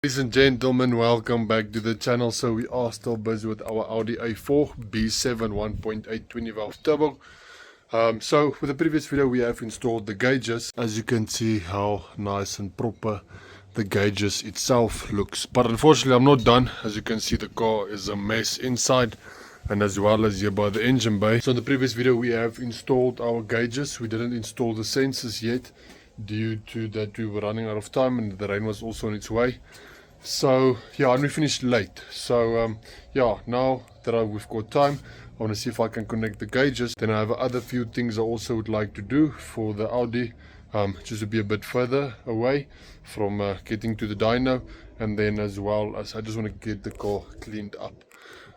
Ladies and gentlemen, welcome back to the channel. So we are still busy with our Audi A4 B7 1.8 20 valve turbo. So with the previous video we have installed the gauges. As you can see how nice and proper the gauges itself looks, but unfortunately I'm not done. As you can see, the car is a mess inside and as well as here by the engine bay. So in the previous video we have installed our gauges. We didn't install the sensors yet due to that we were running out of time and the rain was also on its way. So yeah, and we finished late. So yeah, now that we've got time, I want to see if I can connect the gauges. Then I have other few things I also would like to do for the Audi, just to be a bit further away from getting to the dyno, and then as well as I just want to get the car cleaned up.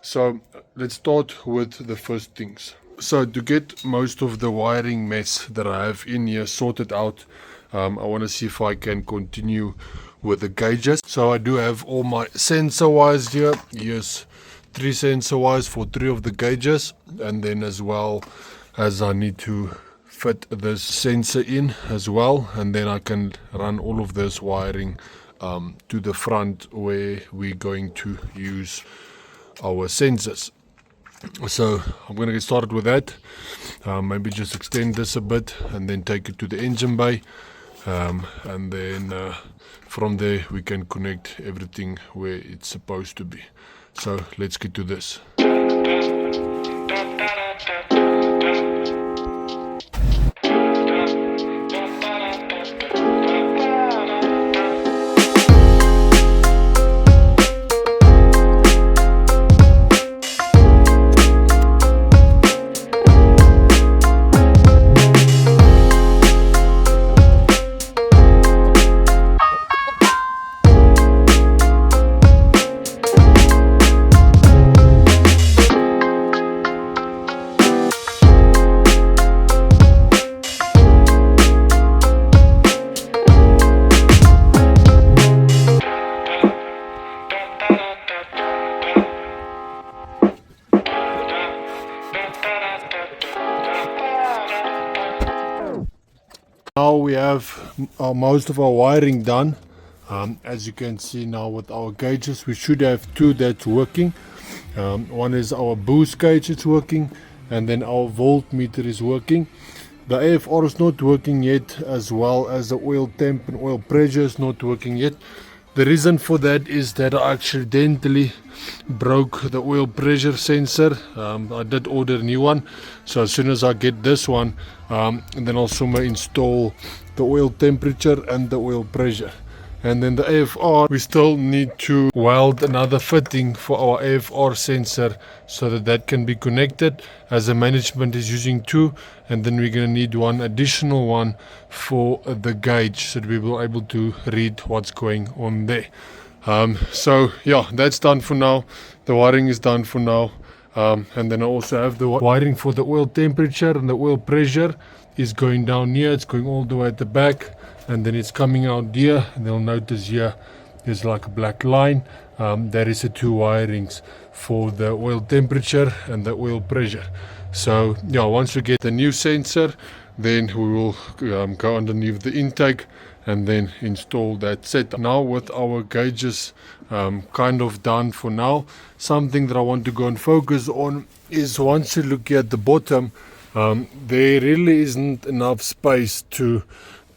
So let's start with the first things. So to get most of the wiring mess that I have in here sorted out, I want to see if I can continue with the gauges. So I do have all my sensor wires here. Yes, 3 sensor wires for 3 of the gauges, and then as well as I need to fit this sensor in as well, and then I can run all of this wiring to the front where we're going to use our sensors. So I'm going to get started with that. Maybe just extend this a bit and then take it to the engine bay, and then from there we can connect everything where it's supposed to be. So let's get to this. Now we have most of our wiring done. As you can see now with our gauges, we should have 2 that's working. One is our boost gauge, it's working, and then our voltmeter is working. The A4 is not working yet, as well as the oil temp and oil pressure is not working yet. The reason for that is that I accidentally broke the oil pressure sensor. I did order a new one, so as soon as I get this one, and then also install the oil temperature and the oil pressure. And then the AFR, we still need to weld another fitting for our AFR sensor so that that can be connected, as the management is using 2, and then we're going to need one additional one for the gauge so that we will be able to read what's going on there. So yeah, that's done for now. The wiring is done for now, and then I also have the wiring for the oil temperature, and the oil pressure is going down here. It's going all the way at the back, and then it's coming out here, and they'll notice here there's like a black line. That is the 2 wirings for the oil temperature and the oil pressure. So yeah, once we get the new sensor, then we will go underneath the intake and then install that setup. Now with our gauges kind of done for now, something that I want to go and focus on is, once you look at the bottom, there really isn't enough space to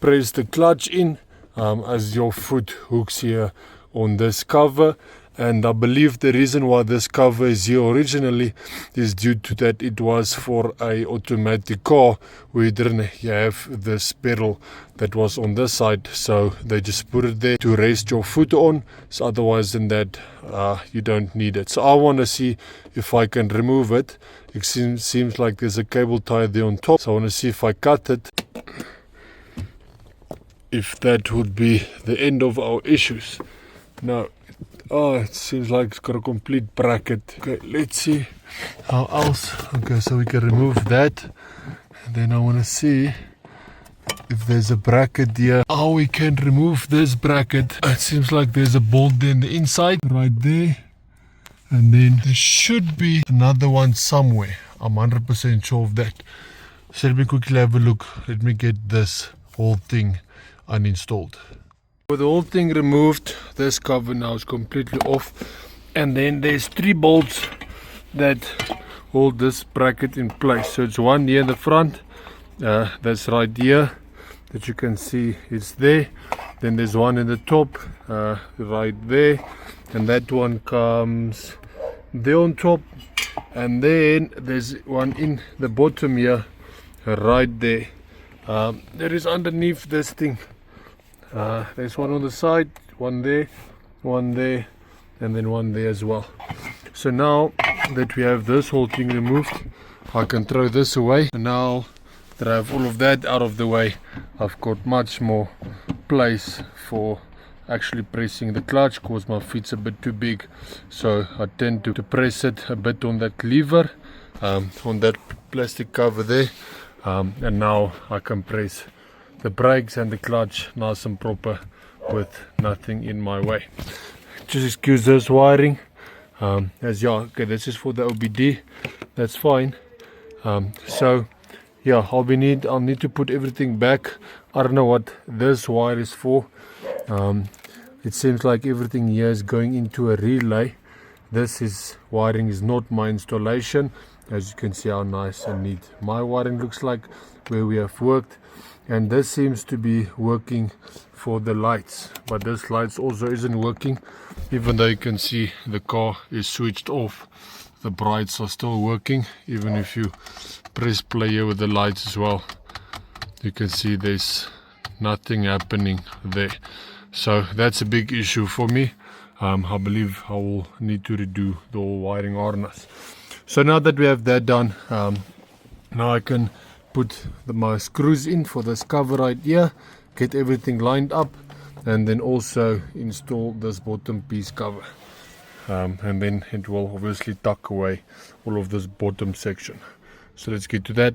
press the clutch in, as your foot hooks here on this cover. And I believe the reason why this cover is here originally is due to that it was for a automatic car. We didn't have this pedal that was on this side, so they just put it there to rest your foot on. So otherwise than that, you don't need it. So I want to see if I can remove it. It seems like there's a cable tie there on top, so I want to see if I cut it, if that would be the end of our issues. No. Oh, it seems like it's got a complete bracket. Okay, let's see how else. Okay, so we can remove that, and then I want to see if there's a bracket here, how we can remove this bracket. It seems like there's a bolt there in the inside, right there, and then there should be another one somewhere. I'm 100% sure of that. So let me quickly have a look. Let me get this whole thing uninstalled. With the whole thing removed, this cover now is completely off, and then there's 3 bolts that hold this bracket in place. So it's one here in the front, that's right here, that you can see it's there. Then there's one in the top, right there, and that one comes there on top, and then there's one in the bottom here, right there. There is underneath this thing, there's one on the side, one there, and then one there as well. So now that we have this whole thing removed, I can throw this away. And now that I have all of that out of the way, I've got much more place for actually pressing the clutch, because my feet's a bit too big. So I tend to press it a bit on that lever, on that plastic cover there, and now I can press the brakes and the clutch nice and proper with nothing in my way. Just excuse this wiring, okay, this is for the OBD, that's fine. So yeah, I'll need to put everything back. I don't know what this wire is for. It seems like everything here is going into a relay. This wiring is not my installation. As you can see how nice and neat my wiring looks like where we have worked. And this seems to be working for the lights, but this lights also isn't working, even though you can see the car is switched off. The brights are still working, even if you press play here with the lights as well. You can see there's nothing happening there. So that's a big issue for me. I believe I will need to redo the whole wiring harness. So now that we have that done, now I can put my screws in for this cover right here, get everything lined up, and then also install this bottom piece cover. And then it will obviously tuck away all of this bottom section. So let's get to that.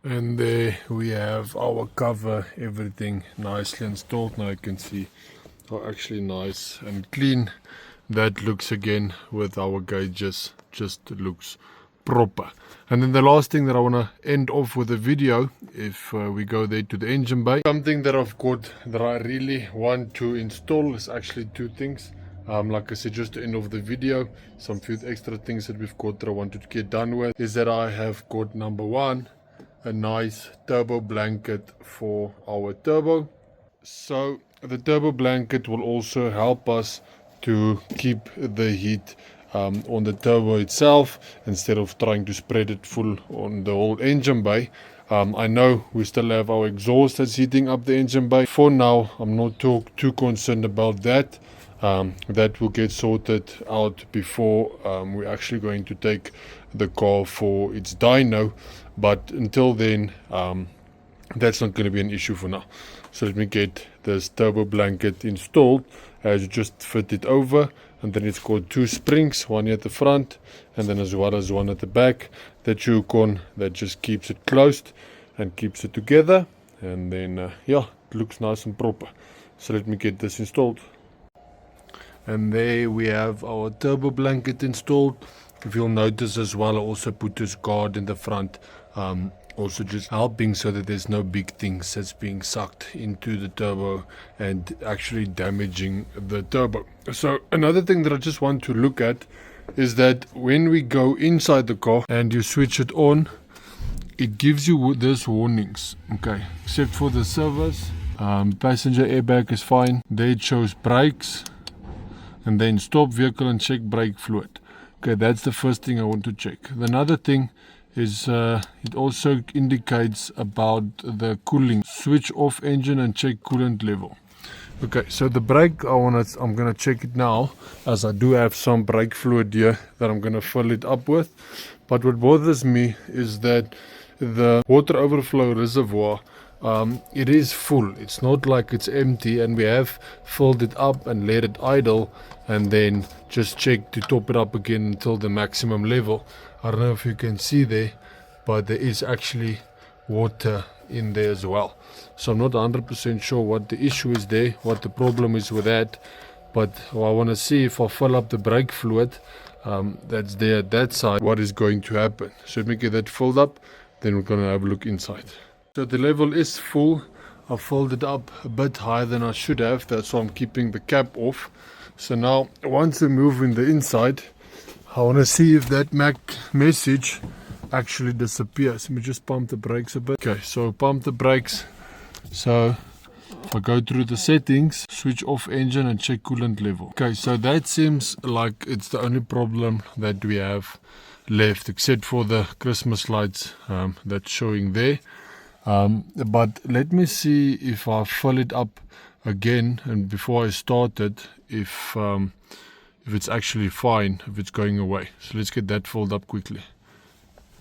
And there we have our cover, everything nicely installed. Now you can see how actually nice and clean that looks again with our gauges. Just looks proper. And then the last thing that I want to end off with the video, if we go there to the engine bay, something that I've got that I really want to install is actually 2 things. Like I said, just to end off the video, some few extra things that we've got that I wanted to get done with is that I have got, number 1, a nice turbo blanket for our turbo. So the turbo blanket will also help us to keep the heat on the turbo itself, instead of trying to spread it full on the whole engine bay. I know we still have our exhaust that's heating up the engine bay. For now, I'm not too concerned about that. That will get sorted out before we're actually going to take the car for its dyno. But until then, that's not going to be an issue for now. So let me get this turbo blanket installed. As you just fit it over, and then it's got 2 springs, one here at the front and then as well as one at the back, that hook on that just keeps it closed and keeps it together. And then yeah, it looks nice and proper. So let me get this installed. And there we have our turbo blanket installed. If you'll notice as well, I also put this guard in the front, also just helping so that there's no big things that's being sucked into the turbo and actually damaging the turbo. So another thing that I just want to look at is that when we go inside the car and you switch it on, it gives you this warnings, okay, except for the servos. Passenger airbag is fine. There it shows brakes, and then stop vehicle and check brake fluid. Okay, that's the first thing I want to check. Another thing is it also indicates about the cooling. Switch off engine and check coolant level. Okay, so the brake, I'm gonna check it now, as I do have some brake fluid here that I'm gonna fill it up with. But what bothers me is that the water overflow reservoir, it is full. It's not like it's empty, and we have filled it up and let it idle and then just check to top it up again until the maximum level. I don't know if you can see there, but there is actually water in there as well. So I'm not 100% sure what the issue is there, what the problem is with that. But I want to see if I fill up the brake fluid that's there at that side, what is going to happen. So let me get that filled up, then we're going to have a look inside. So the level is full. I folded up a bit higher than I should have. That's why I'm keeping the cap off. So now once we move in the inside, I want to see if that MAC message actually disappears. Let me just pump the brakes a bit. Okay, so pump the brakes. So if I go through the settings, switch off engine and check coolant level. Okay, so that seems like it's the only problem that we have left, except for the Christmas lights that's showing there. But let me see if I fill it up again, and before I start it, if it's actually fine, if it's going away. So let's get that filled up quickly.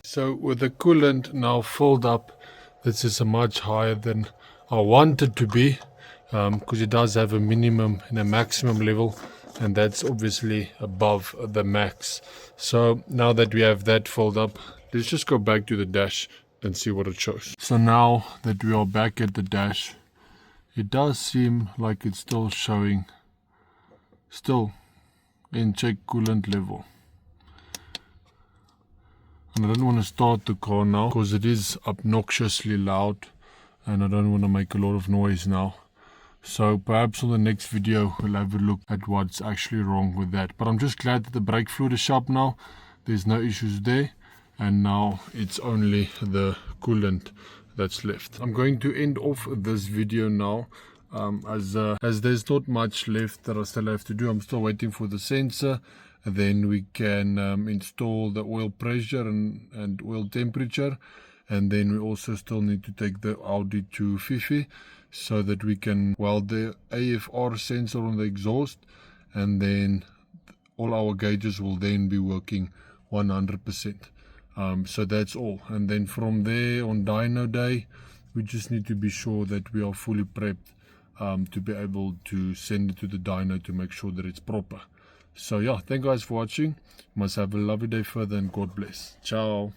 So with the coolant now filled up, this is a much higher than I want it to be, because it does have a minimum and a maximum level, and that's obviously above the max. So now that we have that filled up, let's just go back to the dash and see what it shows. So now that we are back at the dash, it does seem like it's still showing in check coolant level. And I don't want to start the car now because it is obnoxiously loud and I don't want to make a lot of noise now. So perhaps on the next video we'll have a look at what's actually wrong with that. But I'm just glad that the brake fluid is sharp now. There's no issues there. And now it's only the coolant that's left. I'm going to end off this video now. As there's not much left that I still have to do. I'm still waiting for the sensor. And then we can install the oil pressure and oil temperature. And then we also still need to take the Audi to Vicy so that we can weld the AFR sensor on the exhaust. And then all our gauges will then be working 100%. So that's all. And then from there on dyno day, we just need to be sure that we are fully prepped to be able to send it to the dyno to make sure that it's proper. So yeah, thank you guys for watching. Must have a lovely day further and God bless. Ciao.